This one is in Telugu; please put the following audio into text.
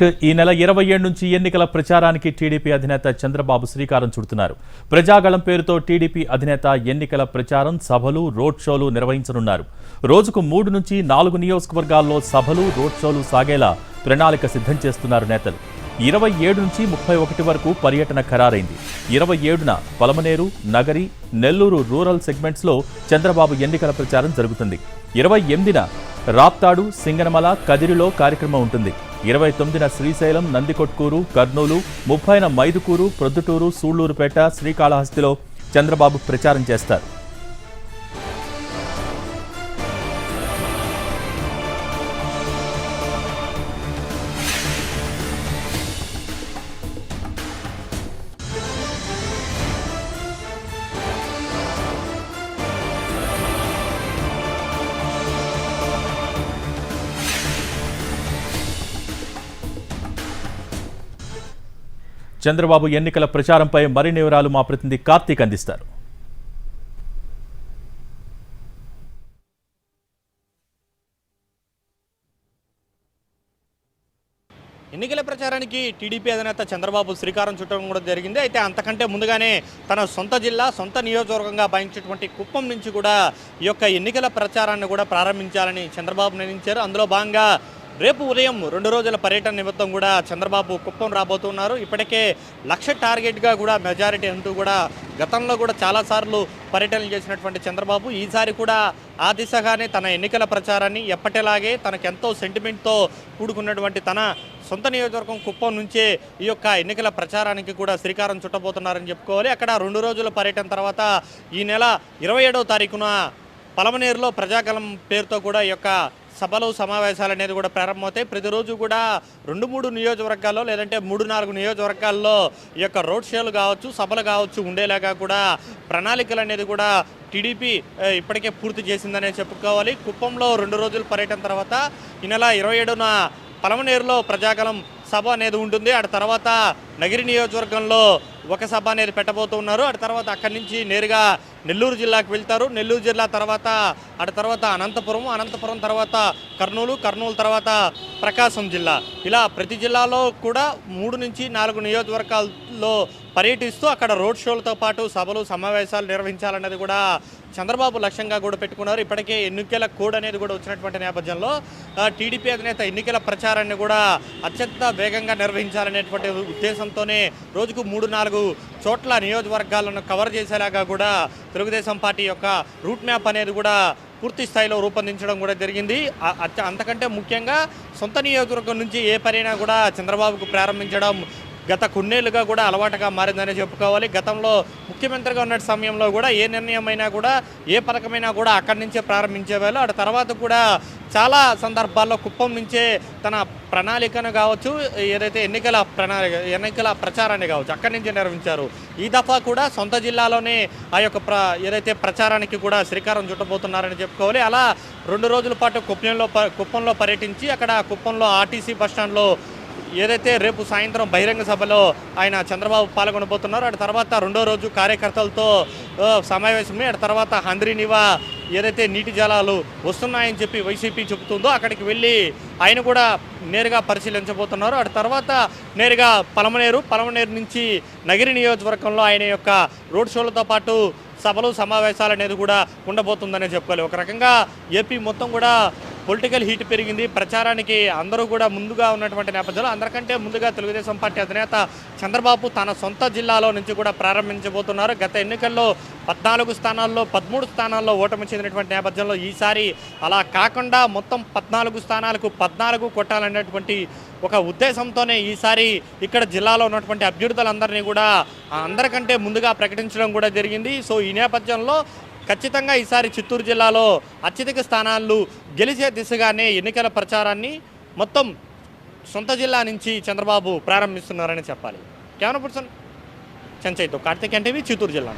ఈ నెల 27 నుంచి ఎన్నికల ప్రచారానికి టీడీపీ అధినేత చంద్రబాబు శ్రీకారం చుడుతున్నారు. ప్రజాగళం పేరుతో టీడీపీ అధినేత ఎన్నికల ప్రచారం, సభలు, రోడ్ షోలు నిర్వహించనున్నారు. రోజుకు 3 నుంచి 4 నియోజకవర్గాల్లో సభలు, రోడ్ షోలు సాగేలా ప్రణాళిక సిద్ధం చేస్తున్నారు నేతలు. 27 నుంచి 31 వరకు పర్యటన ఖరారైంది. 27న పలమనేరు, నగరి, నెల్లూరు రూరల్ సెగ్మెంట్స్లో చంద్రబాబు ఎన్నికల ప్రచారం జరుగుతుంది. 28న రాప్తాడు, సింగనమల, కదిరిలో కార్యక్రమం ఉంటుంది. 29న శ్రీశైలం, నందికొట్కూరు, కర్నూలు, 30న మైదుకూరు, ప్రొద్దుటూరు, సూళ్లూరుపేట, శ్రీకాళహస్తిలో చంద్రబాబు ప్రచారం చేస్తారు. చంద్రబాబు ఎన్నికల ప్రచారంపై మరిన్ని వివరాలు మా ప్రతినిధి కార్తీక్ అందిస్తారు. ఎన్నికల ప్రచారానికి టీడీపీ అధినేత చంద్రబాబు శ్రీకారం చుట్టడం కూడా జరిగింది. అయితే అంతకంటే ముందుగానే తన సొంత జిల్లా, సొంత నియోజకవర్గంగా భావించేటువంటి కుప్పం నుంచి కూడా ఈ యొక్క ఎన్నికల ప్రచారాన్ని కూడా ప్రారంభించాలని చంద్రబాబు నిర్ణయించారు. అందులో భాగంగా రేపు ఉదయం 2 రోజుల పర్యటన నిమిత్తం కూడా చంద్రబాబు కుప్పం రాబోతున్నారు. ఇప్పటికే 1,00,000 టార్గెట్గా కూడా మెజారిటీ అంటూ కూడా గతంలో కూడా చాలాసార్లు పర్యటనలు చేసినటువంటి చంద్రబాబు ఈసారి కూడా ఆ దిశగానే తన ఎన్నికల ప్రచారాన్ని ఎప్పటిలాగే తనకెంతో సెంటిమెంట్తో కూడుకున్నటువంటి తన సొంత నియోజకవర్గం కుప్పం నుంచే ఈ యొక్క ఎన్నికల ప్రచారానికి కూడా శ్రీకారం చుట్టబోతున్నారని చెప్పుకోవాలి. అక్కడ 2 రోజుల పర్యటన తర్వాత ఈ నెల 27వ తారీఖున పలమనేరులో ప్రజాగళం పేరుతో కూడా ఈ యొక్క సభలు, సమావేశాలు అనేది కూడా ప్రారంభమవుతాయి. ప్రతిరోజు కూడా 2-3 నియోజకవర్గాల్లో లేదంటే 3-4 నియోజకవర్గాల్లో ఈ యొక్క రోడ్ షోలు కావచ్చు, సభలు కావచ్చు ఉండేలాగా కూడా ప్రణాళికలు అనేది కూడా టీడీపీ ఇప్పటికే పూర్తి చేసిందనే చెప్పుకోవాలి. కుప్పంలో 2 రోజుల పర్యటన తర్వాత ఈ నెల 27న పలమనేరులో ప్రజాగళం సభ అనేది ఉంటుంది. ఆ తర్వాత నగిరి నియోజకవర్గంలో ఒక సభ అనేది పెట్టబోతున్నారు. ఆ తర్వాత అక్కడి నుంచి నేరుగా నెల్లూరు జిల్లాకు వెళ్తారు. నెల్లూరు జిల్లా తర్వాత అనంతపురం తర్వాత కర్నూలు తర్వాత ప్రకాశం జిల్లా. ఇలా ప్రతి జిల్లాలో కూడా 3 నుంచి 4 నియోజకవర్గాల్లో పర్యటిస్తూ అక్కడ రోడ్ షోలతో పాటు సభలు, సమావేశాలు నిర్వహించాలనేది కూడా చంద్రబాబు లక్ష్యంగా కూడా పెట్టుకున్నారు. ఇప్పటికే ఎన్నికల కోడ్ అనేది కూడా వచ్చినటువంటి నేపథ్యంలో టీడీపీ అధినేత ఎన్నికల ప్రచారాన్ని కూడా అత్యంత వేగంగా నిర్వహించాలనేటువంటి ఉద్దేశంతోనే రోజుకు 3-4 చోట్ల నియోజకవర్గాలను కవర్ చేసేలాగా కూడా తెలుగుదేశం పార్టీ యొక్క రూట్ మ్యాప్ అనేది కూడా పూర్తి స్థాయిలో రూపొందించడం కూడా జరిగింది. అంతకంటే ముఖ్యంగా సొంత నియోజకవర్గం నుంచి ఏ పనైనా కూడా చంద్రబాబుకు ప్రారంభించడం గత కొన్నేళ్లుగా కూడా అలవాటుగా మారిందని చెప్పుకోవాలి. గతంలో ముఖ్యమంత్రిగా ఉన్న సమయంలో కూడా ఏ నిర్ణయమైనా కూడా, ఏ పథకమైనా కూడా అక్కడి నుంచే ప్రారంభించేవాళ్ళు. ఆ తర్వాత కూడా చాలా సందర్భాల్లో కుప్పం నుంచే తన ప్రణాళికను కావచ్చు, ఏదైతే ఎన్నికల ప్రచారాన్ని కావచ్చు అక్కడి నుంచే నిర్వహించారు. ఈ దఫా కూడా సొంత జిల్లాలోనే ఆ యొక్క ఏదైతే ప్రచారానికి కూడా శ్రీకారం చుట్టబోతున్నారని చెప్పుకోవాలి. అలా 2 రోజుల పాటు కుప్పంలో పర్యటించి అక్కడ కుప్పంలో ఆర్టీసీ బస్టాండ్లో ఏదైతే రేపు సాయంత్రం బహిరంగ సభలో ఆయన చంద్రబాబు పాల్గొనబోతున్నారు. ఆ తర్వాత 2వ రోజు కార్యకర్తలతో సమావేశమే. ఆ తర్వాత హంద్రీనివా ఏదైతే నీటి జలాలు వస్తున్నాయని చెప్పి వైసీపీ చెబుతుందో అక్కడికి వెళ్ళి ఆయన కూడా నేరుగా పరిశీలించబోతున్నారు. ఆ తర్వాత నేరుగా పలమనేరు నుంచి నగిరి నియోజకవర్గంలో ఆయన యొక్క రోడ్ షోలతో పాటు సభలు, సమావేశాలు అనేది కూడా ఉండబోతుందనే చెప్పుకోవాలి. ఒక రకంగా ఏపీ మొత్తం కూడా పొలిటికల్ హీట్ పెరిగింది. ప్రచారానికి అందరూ కూడా ముందుగా ఉన్నటువంటి నేపథ్యంలో అందరికంటే ముందుగా తెలుగుదేశం పార్టీ అధినేత చంద్రబాబు తన సొంత జిల్లాలో నుంచి కూడా ప్రారంభించబోతున్నారు. గత ఎన్నికల్లో 14 స్థానాల్లో 13 స్థానాల్లో ఓటమి చెందినటువంటి నేపథ్యంలో ఈసారి అలా కాకుండా మొత్తం 14 స్థానాలకు 14 కొట్టాలనేటువంటి ఒక ఉద్దేశంతోనే ఈసారి ఇక్కడ జిల్లాలో ఉన్నటువంటి అభ్యర్థులందరినీ కూడా అందరికంటే ముందుగా ప్రకటించడం కూడా జరిగింది. సో ఈ నేపథ్యంలో ఖచ్చితంగా ఈసారి చిత్తూరు జిల్లాలో అత్యధిక స్థానాలు గెలిచే దిశగానే ఎన్నికల ప్రచారాన్ని మొత్తం సొంత జిల్లా నుంచి చంద్రబాబు ప్రారంభిస్తున్నారని చెప్పాలి. కెమెరా పర్సన్ చెంచయ్తో కార్తిక్ ఎన్టీవీ, చిత్తూరు జిల్లా.